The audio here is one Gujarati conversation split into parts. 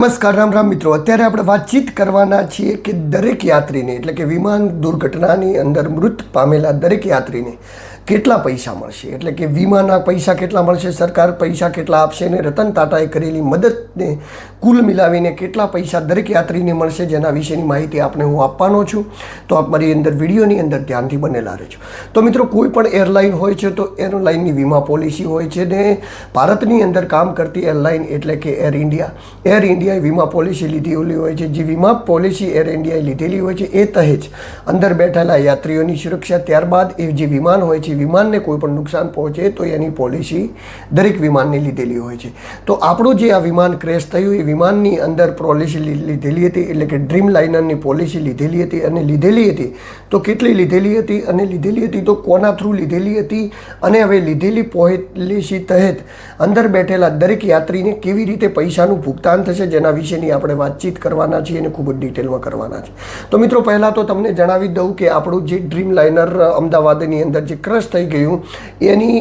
નમસ્કાર રામ રામ મિત્રો, અત્યારે આપણે વાતચીત કરવાના છીએ કે દરેક યાત્રીને એટલે કે વિમાન દુર્ઘટનાની અંદર મૃત પામેલા દરેક યાત્રીને કેટલા પૈસા મળશે, એટલે કે વીમાના પૈસા કેટલા મળશે, સરકાર પૈસા કેટલા આપશે અને રતન ટાટાએ કરેલી મદદને કુલ મિલાવીને કેટલા પૈસા દરેક યાત્રીને મળશે, જેના વિશેની માહિતી આપને હું આપવાનો છું. તો આપ મારી અંદર વિડીયોની અંદર ધ્યાનથી બનેલા રહેજો. તો મિત્રો, કોઈ પણ એરલાઇન હોય છે તો એરલાઇનની વીમા પોલિસી હોય છે ને ભારતની અંદર કામ કરતી એરલાઇન એટલે કે એર ઇન્ડિયાએ વીમા પોલિસી લીધેલી હોય છે. જે વીમા પોલિસી એર ઇન્ડિયાએ લીધેલી હોય છે એ તહેજ અંદર બેઠેલા યાત્રીઓની સુરક્ષા, ત્યારબાદ એ જે વિમાન હોય છે વિમાનને કોઈ પણ નુકસાન પહોંચે તો એની પોલિસી દરેક વિમાનને લીધેલી હોય છે. તો આપણું જે આ વિમાન ક્રેશ થયું એ વિમાનની અંદર પોલિસી લીધેલી હતી, એટલે કે ડ્રીમ લાઇનરની પોલિસી લીધેલી હતી. અને લીધેલી હતી તો કેટલી લીધેલી હતી અને લીધેલી હતી તો કોના થ્રુ લીધેલી હતી, અને હવે લીધેલી પોલિસી તહેત અંદર બેઠેલા દરેક યાત્રીને કેવી રીતે પૈસાનું ભુગતાન થશે, જેના વિશેની આપણે વાતચીત કરવાના છીએ અને ખૂબ જ ડિટેલમાં કરવાના છે. તો મિત્રો, પહેલાં તો તમને જણાવી દઉં કે આપણું જે ડ્રીમ લાઇનર અમદાવાદની અંદર જે ક્રશ થઈ ગયું એની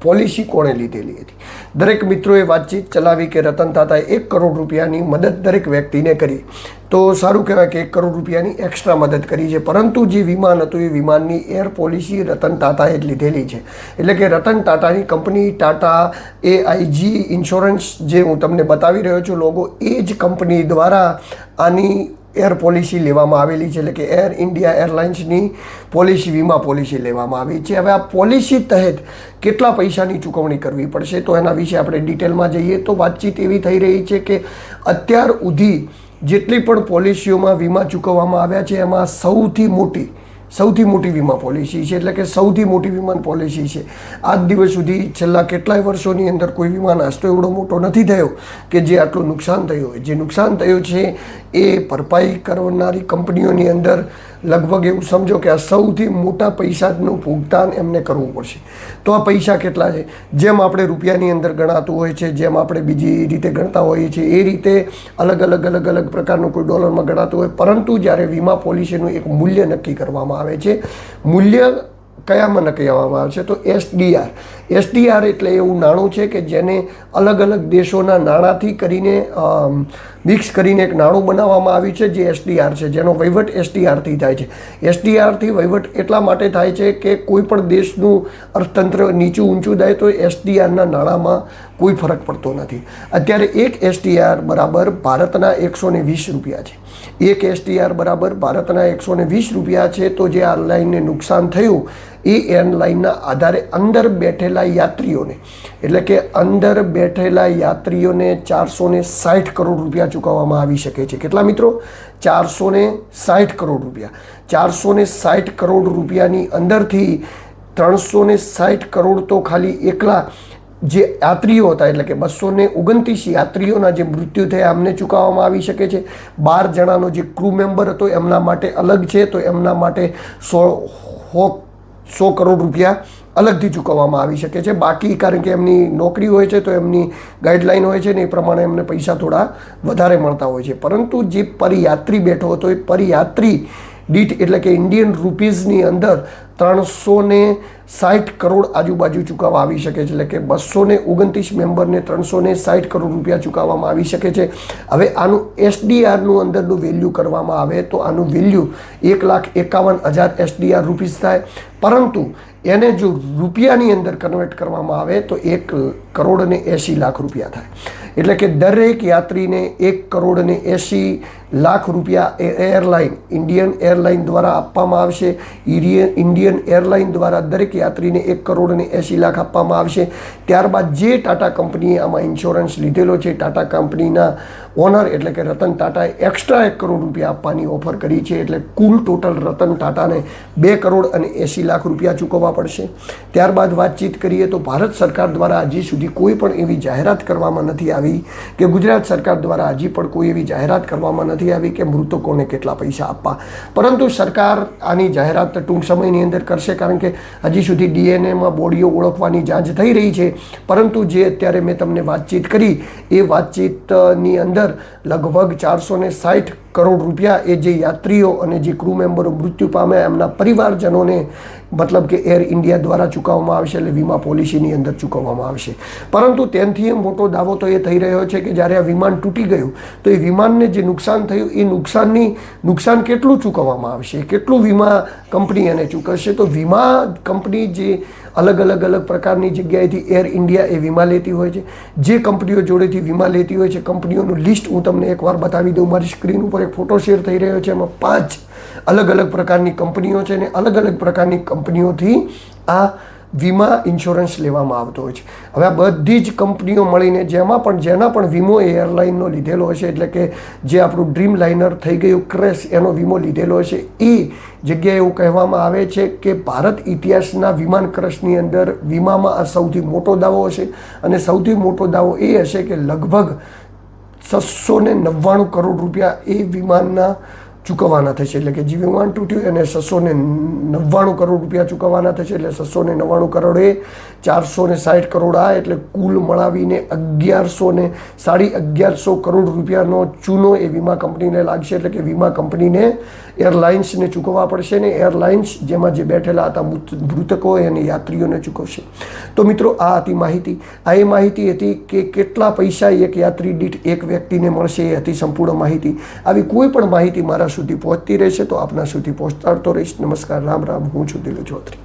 પોલિસી કોણે લીધેલી હતી. દરેક મિત્રોએ વાતચીત ચલાવી કે રતન ટાટાએ 1 કરોડ રૂપિયાની મદદ દરેક વ્યક્તિને કરી. તો સારું કહેવાય કે 1 કરોડ રૂપિયાની એક્સ્ટ્રા મદદ કરી છે, પરંતુ જે વિમાન હતું એ વિમાનની એર પોલિસી રતન ટાટાએ જ લીધેલી છે. એટલે કે રતન ટાટાની કંપની ટાટા AIG ઇન્સ્યોરન્સ, જે હું તમને બતાવી રહ્યો છું લોગો, એ જ કંપની દ્વારા આની એર પોલિસી લેવામાં આવેલી છે. એટલે કે એર ઇન્ડિયા એરલાઇન્સની પોલિસી, વીમા પોલિસી લેવામાં આવી છે. હવે આ પોલિસી તહેત કેટલા પૈસાની ચૂકવણી કરવી પડશે તો એના વિશે આપણે ડિટેલમાં જઈએ. તો વાતચીત એવી થઈ રહી છે કે અત્યાર સુધી જેટલી પણ પોલિસીઓમાં વીમા ચૂકવવામાં આવ્યા છે એમાં સૌથી મોટી વીમા પોલિસી છે, એટલે કે સૌથી મોટી વીમા પોલિસી છે. આજ દિવસ સુધી છેલ્લા કેટલાય વર્ષોની અંદર કોઈ વીમા નાસ્તો એવડો મોટો નથી થયો કે જે આટલું નુકસાન થયું હોય. જે નુકસાન થયું છે એ ભરપાઈ કરનારી કંપનીઓની અંદર લગભગ એવું સમજો કે આ સૌથી મોટા પૈસાનું ભુગતાન એમને કરવું પડશે. તો આ પૈસા કેટલા છે? જેમ આપણે રૂપિયાની અંદર ગણાતું હોય છે, જેમ આપણે બીજી રીતે ગણતા હોઈએ છીએ એ રીતે અલગ અલગ પ્રકારનું કોઈ ડોલરમાં ગણાતું હોય, પરંતુ જ્યારે વીમા પોલિસીનું એક મૂલ્ય નક્કી કરવામાં આવે છે, મૂલ્ય કયામાં નક્કી કરવામાં આવે છે તો SDR એટલે એવું નાણું છે કે જેને અલગ દેશોના નાણાંથી કરીને મિક્સ કરીને એક નાણું બનાવવામાં આવ્યું છે જે SDR છે, જેનો વહીવટ SDRથી થાય છે. SDRથી વહીવટ એટલા માટે થાય છે કે કોઈ પણ દેશનું અર્થતંત્ર નીચું ઊંચું જાય તો SDRના નાણાંમાં કોઈ ફરક પડતો નથી. અત્યારે એક SDR બરાબર ભારતના 120 રૂપિયા છે. એક SDR બરાબર ભારતના 120 રૂપિયા છે. તો જે એરલાઇનને નુકસાન થયું એ એરલાઇનના આધારે અંદર બેઠેલા યાત્રીઓને, એટલે કે અંદર બેઠેલા યાત્રીઓને 460 કરોડ રૂપિયા ચૂકવવામાં આવી શકે છે. કેટલા મિત્રો? 460 કરોડ રૂપિયા. 460 કરોડ રૂપિયાની અંદરથી 360 કરોડ તો ખાલી એકલા જે યાત્રીઓ હતા, એટલે કે 229 યાત્રીઓના જે મૃત્યુ થયા અમને ચૂકવવામાં આવી શકે છે. 12 જણાનો જે ક્રૂ મેમ્બર હતો એમના માટે અલગ છે, તો એમના માટે 100 કરોડ રૂપિયા અલગથી ચૂકવવામાં આવી શકે છે. બાકી કારણ કે એમની નોકરી હોય છે તો એમની ગાઈડલાઈન હોય છે ને એ પ્રમાણે એમને પૈસા થોડા વધારે મળતા હોય છે. પરંતુ જે પરિયાત્રી બેઠો હતો એ પરિયાત્રી દીઠ, એટલે કે ઇન્ડિયન રૂપીઝની અંદર 360 કરોડ આજુબાજુ ચૂકવવા આવી શકે છે. એટલે કે 229 મેમ્બરને 360 કરોડ રૂપિયા ચૂકવવામાં આવી શકે છે. હવે આનું SDRનું અંદરનું વેલ્યુ કરવામાં આવે તો આનું વેલ્યુ 1,51,000 SDR રૂપીઝ થાય, પરંતુ એને જો રૂપિયાની અંદર કન્વર્ટ કરવામાં આવે તો 1,80,00,000 રૂપિયા થાય. એટલે કે દરેક યાત્રીને 1,80,00,000 રૂપિયા ઇન્ડિયન એરલાઇન દ્વારા આપવામાં આવશે. ઇન્ડિયન એરલાઇન દ્વારા દરેક યાત્રીને 1,80,00,000 આપવામાં આવશે. ત્યારબાદ જે ટાટા કંપનીએ આમાં ઇન્સ્યોરન્સ લીધેલો છે, ટાટા કંપનીના ઓનર એટલે કે રતન ટાટાએ એક્સ્ટ્રા 1 કરોડ રૂપિયા આપવાની ઓફર કરી છે. એટલે કુલ ટોટલ રતન ટાટાને 2,80,00,000 રૂપિયા ચૂકવવા પડશે. ત્યારબાદ વાતચીત કરીએ તો ભારત સરકાર દ્વારા હજી સુધી કોઈ પણ એવી જાહેરાત કરવામાં નથી આવી કે ગુજરાત સરકાર દ્વારા હજી પણ કોઈ એવી જાહેરાત કરવામાં નથી આવી કે મૃતકોને કેટલા પૈસા આપવા. પરંતુ સરકાર આની જાહેરાત ટૂંક સમયની અંદર કરશે, કારણ કે હજી સુધી DNAમાં બોડીઓ ઓળખવાની જાંચ થઈ રહી છે. પરંતુ જે અત્યારે મેં તમને વાતચીત કરી એ વાતચીતની અંદર લગભગ 460 કરોડ રૂપિયા એ જે યાત્રીઓ અને જે ક્રૂ મેમ્બરો મૃત્યુ પામ્યા એમના પરિવારજનોને મતલબ કે એર ઇન્ડિયા દ્વારા ચૂકવવામાં આવશે, એટલે વીમા પોલિસીની અંદર ચૂકવવામાં આવશે. પરંતુ તેનાથી મોટો દાવો તો એ થઈ રહ્યો છે કે જ્યારે આ વિમાન તૂટી ગયું તો એ વિમાનને જે નુકસાન થયું એ નુકસાન કેટલું ચૂકવવામાં આવશે, કેટલું વીમા કંપની એને ચૂકવશે. તો વીમા કંપની જે અલગ પ્રકારની જગ્યાએથી એર ઇન્ડિયા એ વીમા લેતી હોય છે, જે કંપનીઓ જોડેથી વીમા લેતી હોય છે, કંપનીઓનું લિસ્ટ હું તમને એકવાર બતાવી દઉં. મારી સ્ક્રીન ઉપર એક ફોટો શેર થઈ રહ્યો છે, એમાં 5 અલગ પ્રકારની કંપનીઓ છે અને અલગ પ્રકારની કંપનીઓથી આ વીમા ઇન્સ્યોરન્સ લેવામાં આવતો હોય છે. હવે આ બધી જ કંપનીઓ મળીને જેના પણ વીમો એ એરલાઇનનો લીધેલો હશે, એટલે કે જે આપણું ડ્રીમ લાઇનર થઈ ગયું ક્રેશ એનો વીમો લીધેલો હશે, એ જગ્યાએ એવું કહેવામાં આવે છે કે ભારત ઇતિહાસના વિમાન ક્રેશની અંદર વીમામાં આ સૌથી મોટો દાવો હશે. અને સૌથી મોટો દાવો એ હશે કે લગભગ 699 કરોડ રૂપિયા એ વિમાનના ચૂકવવાના થશે. એટલે કે જે વિમાન તૂટ્યું એને 699 કરોડ રૂપિયા ચૂકવવાના થશે. એટલે 699 કરોડ એ 460 કરોડ આ, એટલે કુલ મળાવીને 1150 કરોડ રૂપિયાનો ચૂનો એ વીમા કંપનીને લાગશે. એટલે કે વીમા કંપનીને એરલાઇન્સને ચૂકવવા પડશે ને એરલાઇન્સ જેમાં જે બેઠેલા હતા મૃતકો અને યાત્રીઓને ચૂકવશે. તો મિત્રો આ હતી માહિતી. આ એ માહિતી હતી કે કેટલા પૈસા એક યાત્રી દીઠ એક વ્યક્તિને મળશે, એ હતી સંપૂર્ણ માહિતી. આવી કોઈ પણ માહિતી મારા સુધી પહોંચતી રહેશે તો આપના સુધી પહોંચાડતો રહીશ. નમસ્કાર, રામ રામ. હું છું દિલુ ચૌધરી.